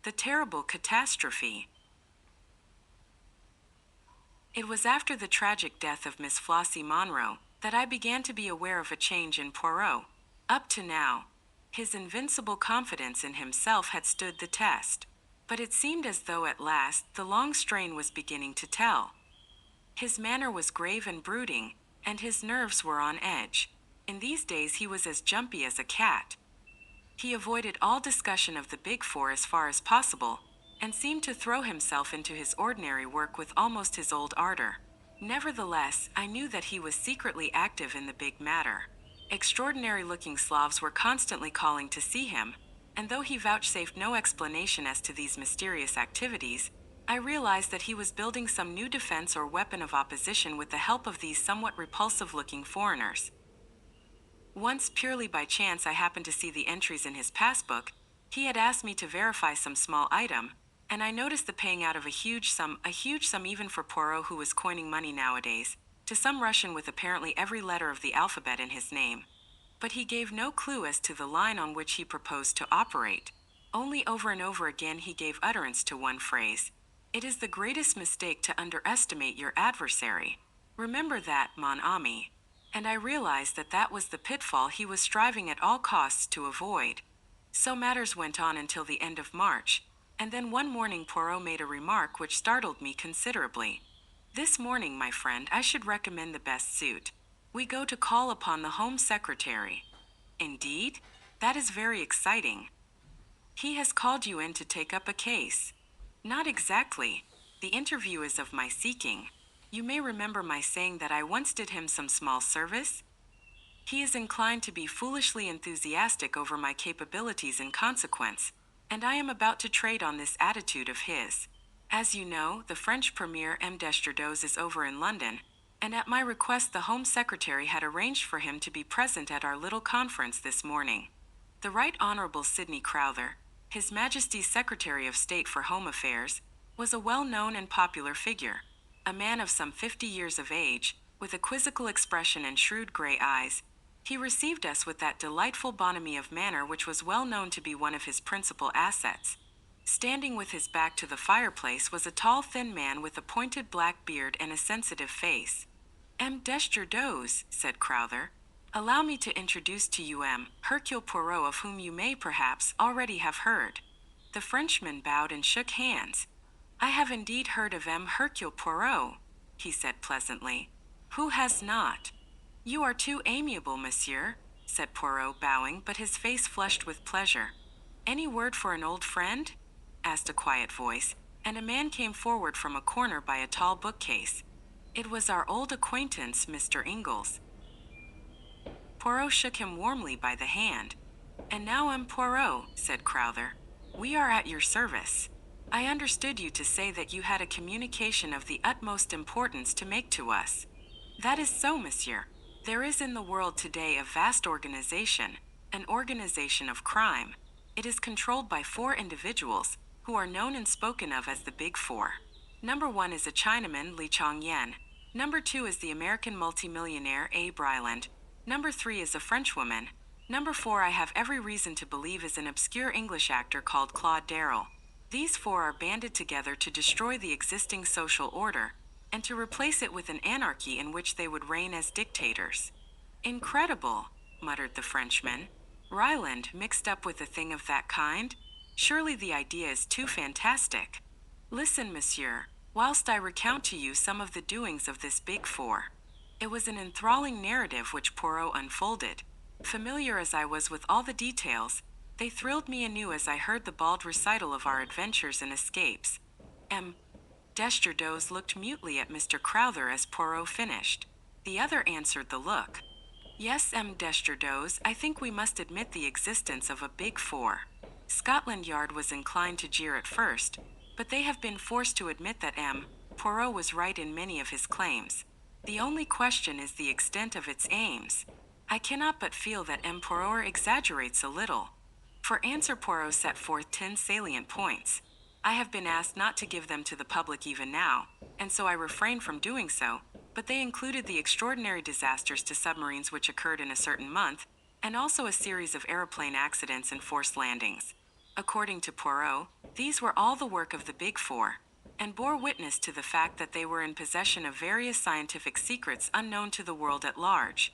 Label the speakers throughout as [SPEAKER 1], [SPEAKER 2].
[SPEAKER 1] The Terrible Catastrophe. It was after the tragic death of Miss Flossie Monroe that I began to be aware of a change in Poirot. Up to now, his invincible confidence in himself had stood the test, but it seemed as though at last the long strain was beginning to tell. His manner was grave and brooding, and his nerves were on edge. In these days he was as jumpy as a cat. He avoided all discussion of the Big Four as far as possible, and seemed to throw himself into his ordinary work with almost his old ardor. Nevertheless, I knew that he was secretly active in the big matter. Extraordinary-looking Slavs were constantly calling to see him, and though he vouchsafed no explanation as to these mysterious activities, I realized that he was building some new defense or weapon of opposition with the help of these somewhat repulsive-looking foreigners. Once, purely by chance, I happened to see the entries in his passbook. He had asked me to verify some small item, and I noticed the paying out of a huge sum even for Poirot, who was coining money nowadays, to some Russian with apparently every letter of the alphabet in his name. But he gave no clue as to the line on which he proposed to operate. Only over and over again he gave utterance to one phrase: "It is the greatest mistake to underestimate your adversary. Remember that, mon ami." And I realized that that was the pitfall he was striving at all costs to avoid. So matters went on until the end of March, and then one morning Poirot made a remark which startled me considerably. "This morning, my friend, I should recommend the best suit. We go to call upon the Home Secretary." "Indeed? That is very exciting. He has called you in to take up a case." "Not exactly. The interview is of my seeking. You may remember my saying that I once did him some small service? He is inclined to be foolishly enthusiastic over my capabilities in consequence, and I am about to trade on this attitude of his. As you know, the French Premier M. Desjardins is over in London, and at my request the Home Secretary had arranged for him to be present at our little conference this morning. The Right Honorable Sidney Crowther, His Majesty's Secretary of State for Home Affairs, was a well-known and popular figure. A man of some 50 years of age, with a quizzical expression and shrewd gray eyes, he received us with that delightful bonhomie of manner which was well known to be one of his principal assets. Standing with his back to the fireplace was a tall, thin man with a pointed black beard and a sensitive face. "M. Desjardins," said Crowther. "Allow me to introduce to you M. Hercule Poirot, of whom you may, perhaps, already have heard." The Frenchman bowed and shook hands. "I have indeed heard of M. Hercule Poirot," he said pleasantly. "Who has not?" "You are too amiable, monsieur," said Poirot, bowing, but his face flushed with pleasure. "Any word for an old friend?" asked a quiet voice, and a man came forward from a corner by a tall bookcase. It was our old acquaintance, Mr. Ingalls. Poirot shook him warmly by the hand. "And now, M. Poirot," said Crowther, "we are at your service. I understood you to say that you had a communication of the utmost importance to make to us." "That is so, monsieur. There is in the world today a vast organization, an organization of crime. It is controlled by 4 individuals, who are known and spoken of as the Big Four. Number 1 is a Chinaman, Li Chongyan. Number 2 is the American multimillionaire, Abe Ryland. Number 3 is a Frenchwoman. Number 4, I have every reason to believe, is an obscure English actor called Claude Darrell. These 4 are banded together to destroy the existing social order, and to replace it with an anarchy in which they would reign as dictators." "Incredible," muttered the Frenchman. "Ryland mixed up with a thing of that kind? Surely the idea is too fantastic." "Listen, monsieur, whilst I recount to you some of the doings of this Big Four." It was an enthralling narrative which Poirot unfolded. Familiar as I was with all the details, they thrilled me anew as I heard the bald recital of our adventures and escapes. M. Desjardins looked mutely at Mr. Crowther as Poirot finished. The other answered the look. "Yes, M. Desjardins, I think we must admit the existence of a Big Four." Scotland Yard was inclined to jeer at first, but they have been forced to admit that M. Poirot was right in many of his claims. The only question is the extent of its aims. I cannot but feel that M. Poirot exaggerates a little. For answer, Poirot set forth 10 salient points. I have been asked not to give them to the public even now, and so I refrain from doing so, but they included the extraordinary disasters to submarines which occurred in a certain month, and also a series of aeroplane accidents and forced landings. According to Poirot, These were all the work of the Big Four, and bore witness to the fact that they were in possession of various scientific secrets unknown to the world at large.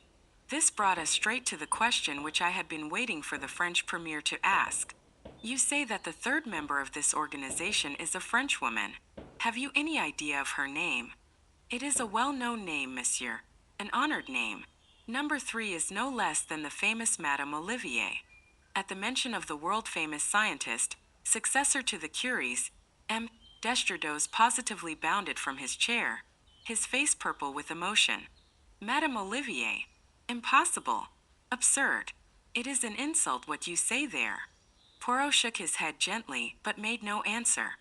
[SPEAKER 1] This brought us straight to the question which I had been waiting for the French premier to ask. You say that the third member of this organization is a Frenchwoman. Have you any idea of her name? It is a well-known name, monsieur, an honored name. Number 3 is no less than the famous Madame Olivier. At the mention of the world-famous scientist, successor to the Curies, M. Desjardins positively bounded from his chair, his face purple with emotion. Madame Olivier. Impossible. Absurd. It is an insult what you say there. Poirot shook his head gently, but made no answer.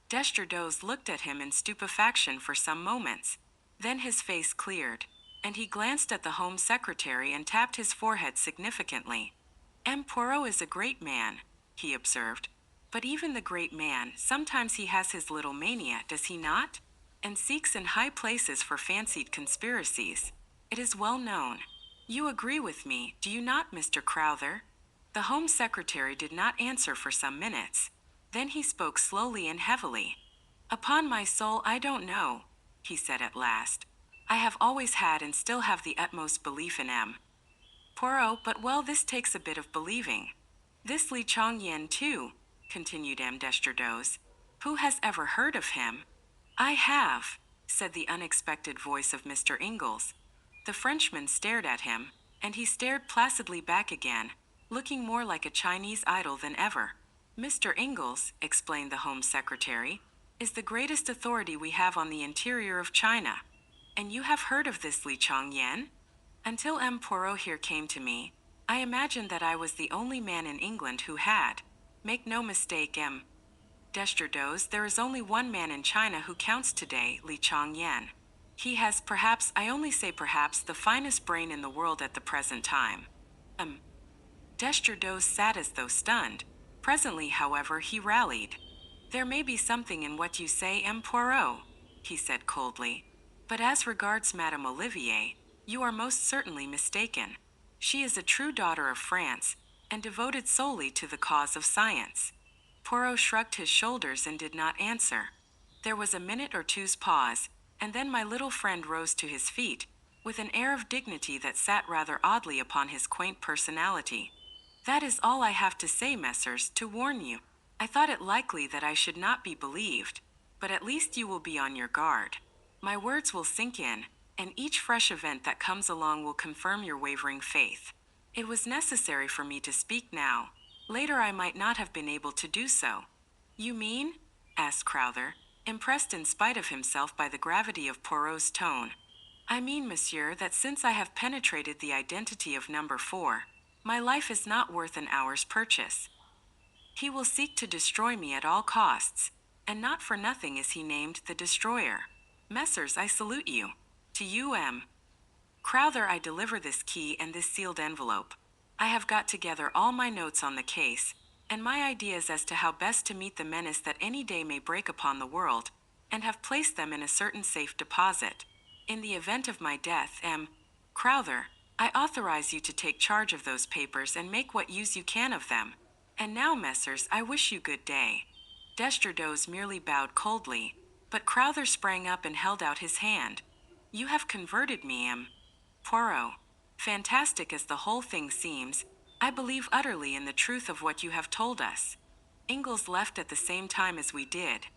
[SPEAKER 1] Desjardins looked at him in stupefaction for some moments. Then his face cleared, and he glanced at the Home Secretary and tapped his forehead significantly. M. Poirot is a great man, he observed. But even the great man, sometimes he has his little mania, does he not? And seeks in high places for fancied conspiracies. It is well known. You agree with me, do you not, Mr. Crowther? The Home Secretary did not answer for some minutes. Then he spoke slowly and heavily. Upon my soul, I don't know, he said at last. I have always had and still have the utmost belief in M. Poirot, but well, this takes a bit of believing. This Li Chong-yen too, continued M. Desjardins. Who has ever heard of him? I have, said the unexpected voice of Mr. Ingalls. The Frenchman stared at him, and he stared placidly back again, looking more like a Chinese idol than ever. Mr. Ingalls, explained the Home Secretary, is the greatest authority we have on the interior of China. And you have heard of this Li Chong-yen? Until M. Poirot here came to me, I imagined that I was the only man in England who had. Make no mistake, M. Desjardins, there is only one man in China who counts today, Li Chong-yen. He has perhaps, I only say perhaps, the finest brain in the world at the present time. Desjardins sat as though stunned. Presently, however, he rallied. There may be something in what you say, M. Poirot, he said coldly. But as regards Madame Olivier, you are most certainly mistaken. She is a true daughter of France, and devoted solely to the cause of science. Poirot shrugged his shoulders and did not answer. There was a minute or two's pause, and then my little friend rose to his feet, with an air of dignity that sat rather oddly upon his quaint personality. That is all I have to say, messrs, to warn you. I thought it likely that I should not be believed, but at least you will be on your guard. My words will sink in, and each fresh event that comes along will confirm your wavering faith. It was necessary for me to speak now. Later I might not have been able to do so. You mean? Asked Crowther, impressed in spite of himself by the gravity of Poirot's tone. I mean, monsieur, that since I have penetrated the identity of number 4, my life is not worth an hour's purchase. He will seek to destroy me at all costs, and not for nothing is he named the Destroyer. Messrs, I salute you. To you, M. Crowther, I deliver this key and this sealed envelope. I have got together all my notes on the case, and my ideas as to how best to meet the menace that any day may break upon the world, and have placed them in a certain safe deposit. In the event of my death, M. Crowther, I authorize you to take charge of those papers and make what use you can of them. And now, messrs, I wish you good day. Desjardins merely bowed coldly, but Crowther sprang up and held out his hand. You have converted me, M. Poirot. Fantastic as the whole thing seems, I believe utterly in the truth of what you have told us. Ingalls left at the same time as we did.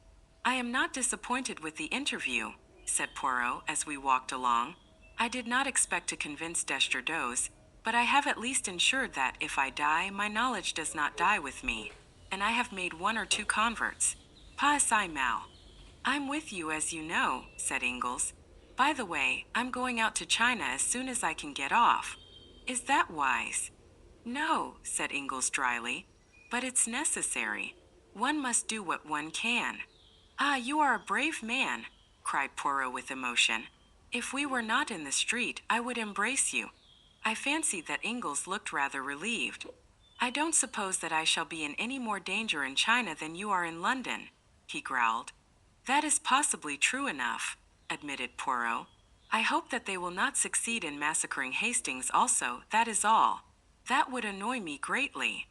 [SPEAKER 1] I am not disappointed with the interview, said Poirot as we walked along. I did not expect to convince Desjardins, but I have at least ensured that, if I die, my knowledge does not die with me, and I have made 1 or 2 converts. Pas si mal. I'm with you, as you know, said Ingalls. By the way, I'm going out to China as soon as I can get off. Is that wise? No, said Ingalls dryly, but it's necessary. One must do what one can. Ah, you are a brave man, cried Poirot with emotion. If we were not in the street, I would embrace you. I fancied that Ingalls looked rather relieved. I don't suppose that I shall be in any more danger in China than you are in London, he growled. That is possibly true enough, admitted Poirot. I hope that they will not succeed in massacring Hastings also, that is all. That would annoy me greatly.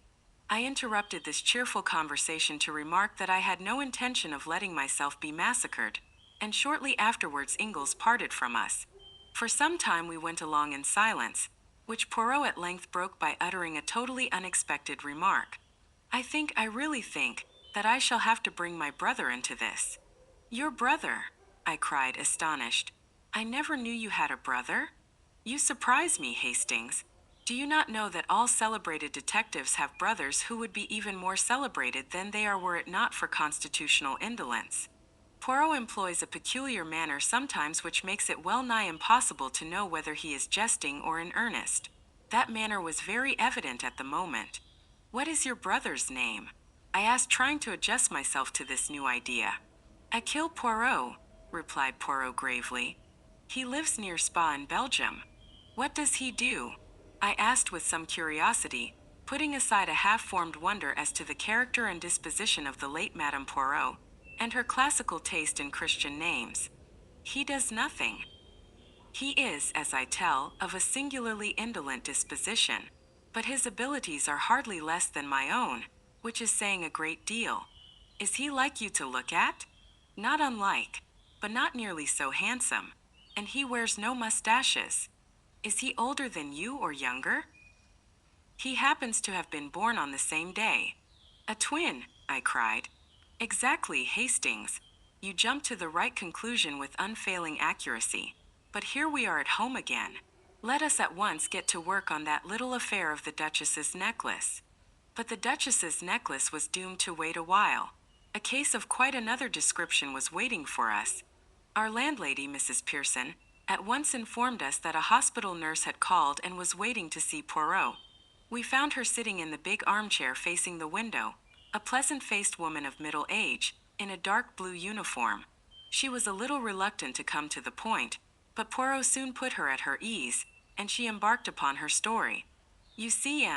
[SPEAKER 1] I interrupted this cheerful conversation to remark that I had no intention of letting myself be massacred, and shortly afterwards Ingalls parted from us. For some time we went along in silence, which Poirot at length broke by uttering a totally unexpected remark. I really think, that I shall have to bring my brother into this." "Your brother?" I cried, astonished. "I never knew you had a brother. You surprise me, Hastings. Do you not know that all celebrated detectives have brothers who would be even more celebrated than they are were it not for constitutional indolence?" Poirot employs a peculiar manner sometimes which makes it well nigh impossible to know whether he is jesting or in earnest. That manner was very evident at the moment. "What is your brother's name?" I asked, trying to adjust myself to this new idea. "Achille Poirot," replied Poirot gravely. "He lives near Spa in Belgium." "What does he do?" I asked with some curiosity, putting aside a half-formed wonder as to the character and disposition of the late Madame Poirot, and her classical taste in Christian names. "He does nothing. He is, as I tell, of a singularly indolent disposition, but his abilities are hardly less than my own, which is saying a great deal. Is he like you to look at?" "Not unlike, but not nearly so handsome, and he wears no mustaches." "Is he older than you or younger?" "He happens to have been born on the same day." "A twin," I cried. "Exactly, Hastings. You jump to the right conclusion with unfailing accuracy. But here we are at home again. Let us at once get to work on that little affair of the Duchess's necklace." But the Duchess's necklace was doomed to wait a while. A case of quite another description was waiting for us. Our landlady, Mrs. Pearson, at once informed us that a hospital nurse had called and was waiting to see Poirot. We found her sitting in the big armchair facing the window, a pleasant-faced woman of middle age, in a dark blue uniform. She was a little reluctant to come to the point, but Poirot soon put her at her ease, and she embarked upon her story. "You see,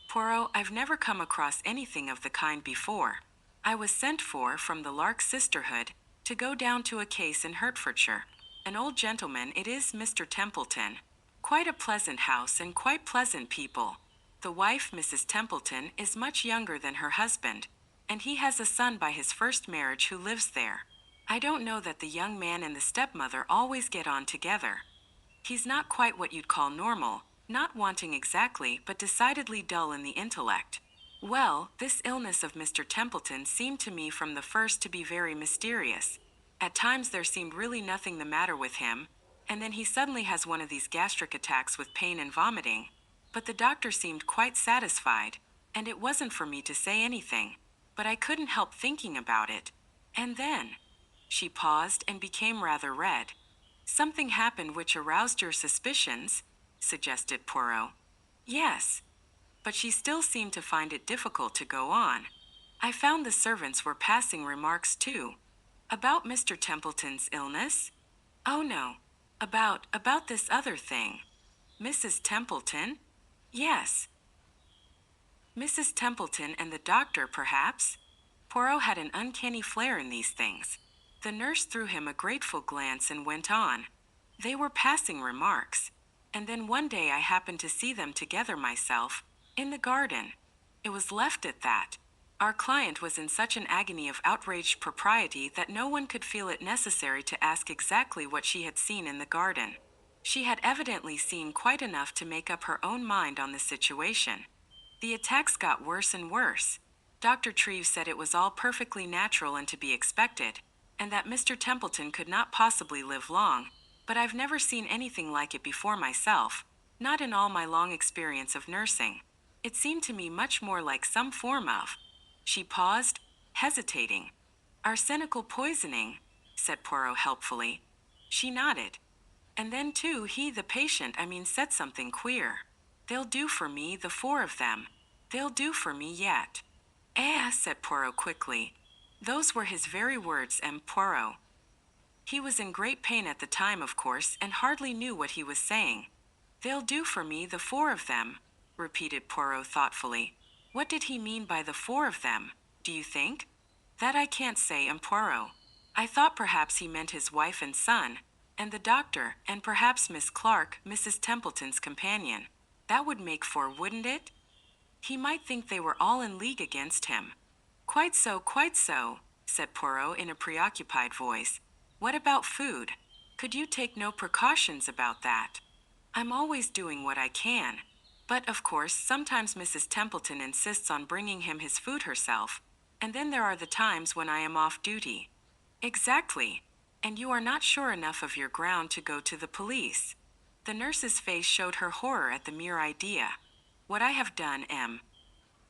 [SPEAKER 1] Poirot, I've never come across anything of the kind before. I was sent for from the Lark Sisterhood to go down to a case in Hertfordshire. An old gentleman, it is Mr. Templeton. Quite a pleasant house and quite pleasant people. The wife, Mrs. Templeton, is much younger than her husband, and he has a son by his first marriage who lives there. I don't know that the young man and the stepmother always get on together. He's not quite what you'd call normal, not wanting exactly, but decidedly dull in the intellect. Well, this illness of Mr. Templeton seemed to me from the first to be very mysterious. At times there seemed really nothing the matter with him, and then he suddenly has one of these gastric attacks with pain and vomiting. But the doctor seemed quite satisfied, and it wasn't for me to say anything, but I couldn't help thinking about it. And then—" She paused and became rather red. "Something happened which aroused your suspicions?" suggested Poirot. "Yes." But she still seemed to find it difficult to go on. "I found the servants were passing remarks too." "About Mr. Templeton's illness?" "Oh no. About this other thing." "Mrs. Templeton?" "Yes." "Mrs. Templeton and the doctor, perhaps?" Poirot had an uncanny flair in these things. The nurse threw him a grateful glance and went on. "They were passing remarks. And then one day I happened to see them together myself, in the garden. It was left at that. Our client was in such an agony of outraged propriety that no one could feel it necessary to ask exactly what she had seen in the garden. She had evidently seen quite enough to make up her own mind on the situation. The attacks got worse and worse. Dr. Treves said it was all perfectly natural and to be expected, and that Mr. Templeton could not possibly live long, but I've never seen anything like it before myself, not in all my long experience of nursing. It seemed to me much more like some form of—" She paused, hesitating. "Arsenical poisoning," said Poirot helpfully. She nodded. "And then too the patient, said something queer. 'They'll do for me, the four of them. They'll do for me yet.'" "Eh," said Poirot quickly. "Those were his very words, Poirot. He was in great pain at the time, of course, and hardly knew what he was saying." "They'll do for me, the four of them," repeated Poirot thoughtfully. "What did he mean by the four of them, do you think?" "That I can't say, Poirot. I thought perhaps he meant his wife and son, and the doctor, and perhaps Miss Clark, Mrs. Templeton's companion. That would make four, wouldn't it?" He might think they were all in league against him. Quite so, said Poirot in a preoccupied voice. What about food? Could you take no precautions about that? I'm always doing what I can. But of course, sometimes Mrs. Templeton insists on bringing him his food herself, and then there are the times when I am off duty. Exactly. And you are not sure enough of your ground to go to the police. The nurse's face showed her horror at the mere idea. What I have done, M.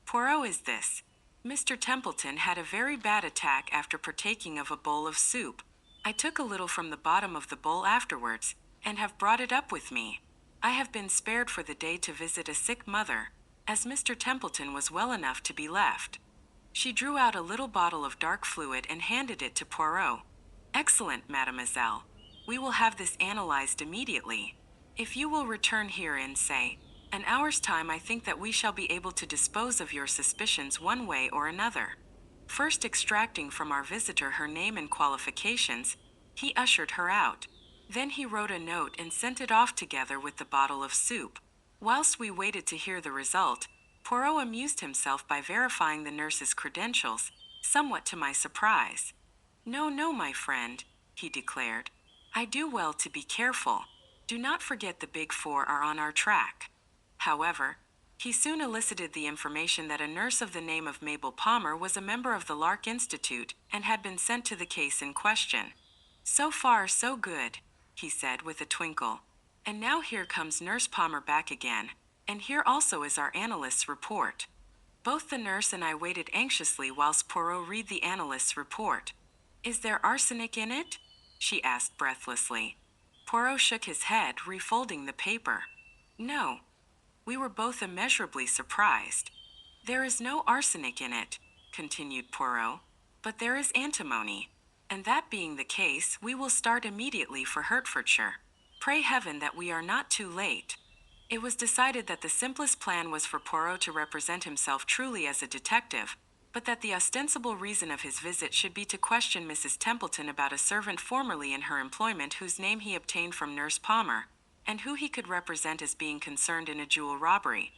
[SPEAKER 1] Poirot, is this. Mr. Templeton had a very bad attack after partaking of a bowl of soup. I took a little from the bottom of the bowl afterwards, and have brought it up with me. I have been spared for the day to visit a sick mother, as Mr. Templeton was well enough to be left. She drew out a little bottle of dark fluid and handed it to Poirot. Excellent, mademoiselle. We will have this analyzed immediately. If you will return here in, say, an hour's time, I think that we shall be able to dispose of your suspicions one way or another. First extracting from our visitor her name and qualifications, he ushered her out. Then he wrote a note and sent it off together with the bottle of soup. Whilst we waited to hear the result, Poirot amused himself by verifying the nurse's credentials, somewhat to my surprise. No, my friend, he declared. I do well to be careful. Do not forget the Big Four are on our track. However, he soon elicited the information that a nurse of the name of Mabel Palmer was a member of the Lark Institute and had been sent to the case in question. So far, so good, he said with a twinkle. And now here comes Nurse Palmer back again, and here also is our analyst's report. Both the nurse and I waited anxiously whilst Poirot read the analyst's report. Is there arsenic in it? She asked breathlessly. Poirot shook his head, refolding the paper. No. We were both immeasurably surprised. There is no arsenic in it, continued Poirot, but there is antimony. And that being the case, we will start immediately for Hertfordshire. Pray heaven that we are not too late. It was decided that the simplest plan was for Poirot to represent himself truly as a detective, but that the ostensible reason of his visit should be to question Mrs. Templeton about a servant formerly in her employment whose name he obtained from Nurse Palmer, and who he could represent as being concerned in a jewel robbery.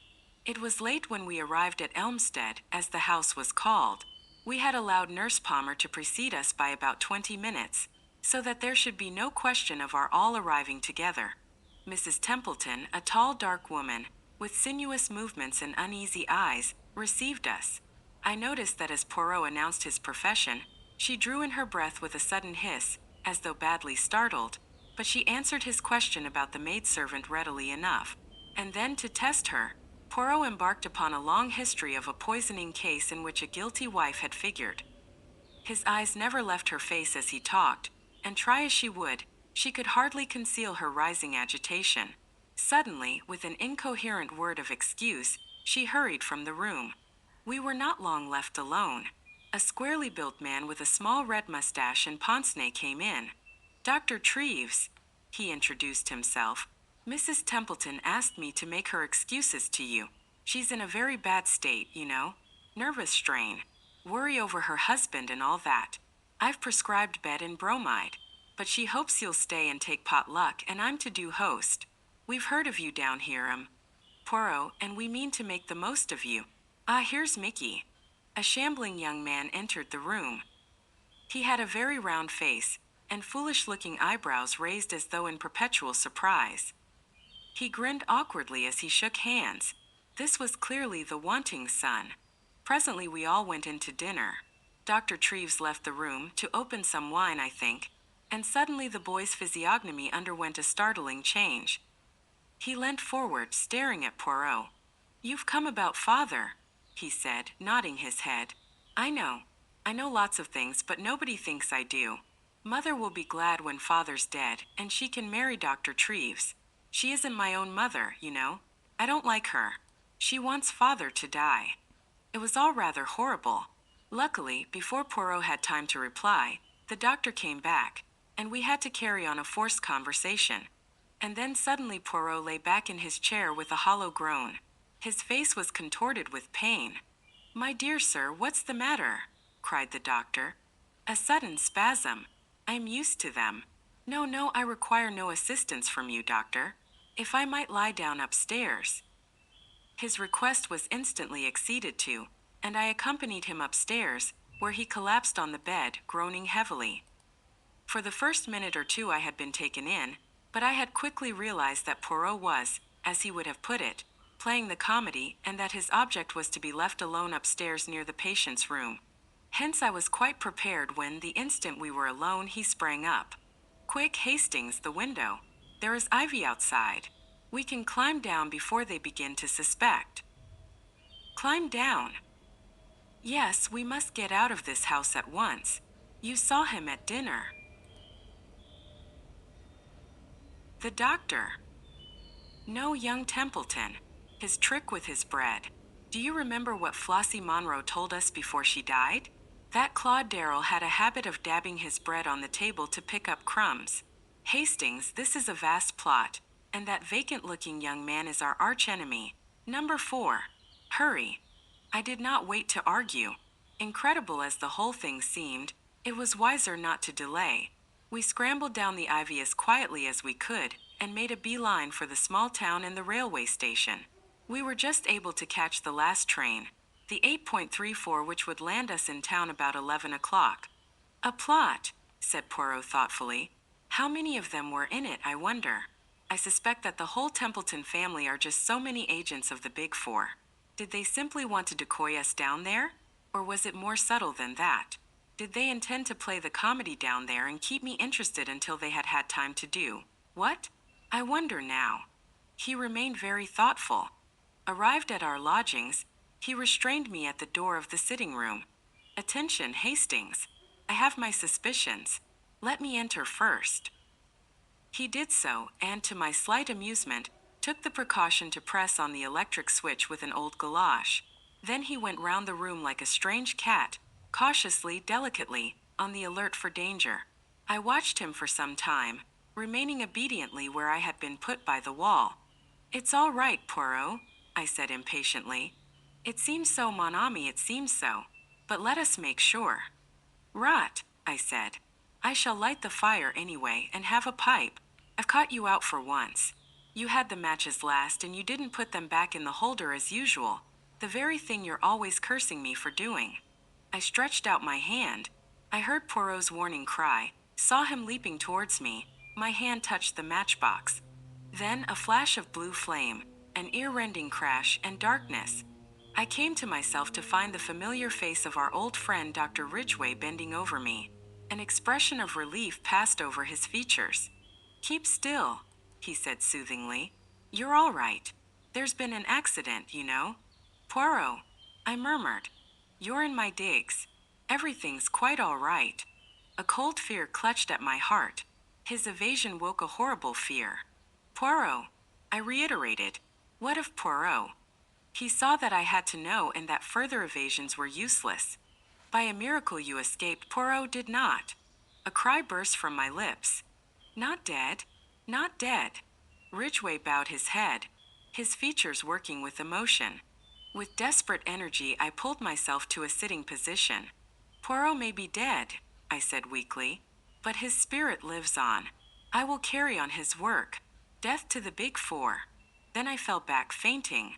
[SPEAKER 1] It was late when we arrived at Elmstead, as the house was called. We had allowed Nurse Palmer to precede us by about 20 minutes, so that there should be no question of our all arriving together. Mrs. Templeton, a tall, dark woman, with sinuous movements and uneasy eyes, received us. I noticed that as Poirot announced his profession, she drew in her breath with a sudden hiss, as though badly startled, but she answered his question about the maidservant readily enough. And then, to test her, Poirot embarked upon a long history of a poisoning case in which a guilty wife had figured. His eyes never left her face as he talked, and try as she would, she could hardly conceal her rising agitation. Suddenly, with an incoherent word of excuse, she hurried from the room. We were not long left alone. A squarely built man with a small red mustache and pince-nez came in. Dr. Treves, he introduced himself. Mrs. Templeton asked me to make her excuses to you. She's in a very bad state, you know. Nervous strain. Worry over her husband and all that. I've prescribed bed and bromide. But she hopes you'll stay and take pot luck, and I'm to do host. We've heard of you down here, Poirot, and we mean to make the most of you. Ah, here's Mickey. A shambling young man entered the room. He had a very round face, and foolish-looking eyebrows raised as though in perpetual surprise. He grinned awkwardly as he shook hands. This was clearly the wanting son. Presently we all went in to dinner. Dr. Treves left the room to open some wine, I think, and suddenly the boy's physiognomy underwent a startling change. He leant forward, staring at Poirot. You've come about father, he said, nodding his head. I know lots of things, but nobody thinks I do. Mother will be glad when father's dead, and she can marry Dr. Treves. She isn't my own mother, you know. I don't like her. She wants father to die. It was all rather horrible. Luckily, before Poirot had time to reply, the doctor came back, and we had to carry on a forced conversation. And then suddenly Poirot lay back in his chair with a hollow groan. His face was contorted with pain. My dear sir, what's the matter? Cried the doctor. A sudden spasm. I'm used to them. No, I require no assistance from you, doctor. If I might lie down upstairs. His request was instantly acceded to, and I accompanied him upstairs, where he collapsed on the bed, groaning heavily. For the first minute or two I had been taken in, but I had quickly realized that Poirot was, as he would have put it, playing the comedy, and that his object was to be left alone upstairs near the patient's room. Hence I was quite prepared when, the instant we were alone, he sprang up. "Quick, Hastings, the window. There is ivy outside. We can climb down before they begin to suspect." "Climb down?" "Yes, we must get out of this house at once. You saw him at dinner." "The doctor?" "No, young Templeton. His trick with his bread. Do you remember what Flossie Monroe told us before she died? That Claude Darrell had a habit of dabbing his bread on the table to pick up crumbs. Hastings, this is a vast plot, and that vacant-looking young man is our arch-enemy. Number 4. Hurry." I did not wait to argue. Incredible as the whole thing seemed, it was wiser not to delay. We scrambled down the ivy as quietly as we could, and made a beeline for the small town and the railway station. We were just able to catch the last train, the 8.34, which would land us in town about 11 o'clock. "A plot," said Poirot thoughtfully. "How many of them were in it, I wonder? I suspect that the whole Templeton family are just so many agents of the Big Four. Did they simply want to decoy us down there? Or was it more subtle than that? Did they intend to play the comedy down there and keep me interested until they had had time to do what? I wonder now." He remained very thoughtful. Arrived at our lodgings, he restrained me at the door of the sitting room. "Attention, Hastings. I have my suspicions. Let me enter first." He did so, and to my slight amusement, took the precaution to press on the electric switch with an old galoche. Then he went round the room like a strange cat, cautiously, delicately, on the alert for danger. I watched him for some time, remaining obediently where I had been put by the wall. "It's all right, Poirot," I said impatiently. "It seems so, mon ami, it seems so. But let us make sure." "Rot," I said. "I shall light the fire anyway and have a pipe. I've caught you out for once. You had the matches last and you didn't put them back in the holder as usual, the very thing you're always cursing me for doing." I stretched out my hand. I heard Poirot's warning cry, saw him leaping towards me. My hand touched the matchbox. Then a flash of blue flame, an ear-rending crash, and darkness. I came to myself to find the familiar face of our old friend Dr. Ridgway bending over me. An expression of relief passed over his features. "Keep still," he said soothingly. "You're all right. There's been an accident, you know." "Poirot," I murmured. "You're in my digs. Everything's quite all right." A cold fear clutched at my heart. His evasion woke a horrible fear. "Poirot," I reiterated. "What of Poirot?" He saw that I had to know and that further evasions were useless. "By a miracle you escaped." Poirot did not. A cry burst from my lips. "Not dead? Not dead?" Ridgway bowed his head, his features working with emotion. With desperate energy, I pulled myself to a sitting position. "Poirot may be dead," I said weakly, "but his spirit lives on. I will carry on his work. Death to the Big Four." Then I fell back fainting.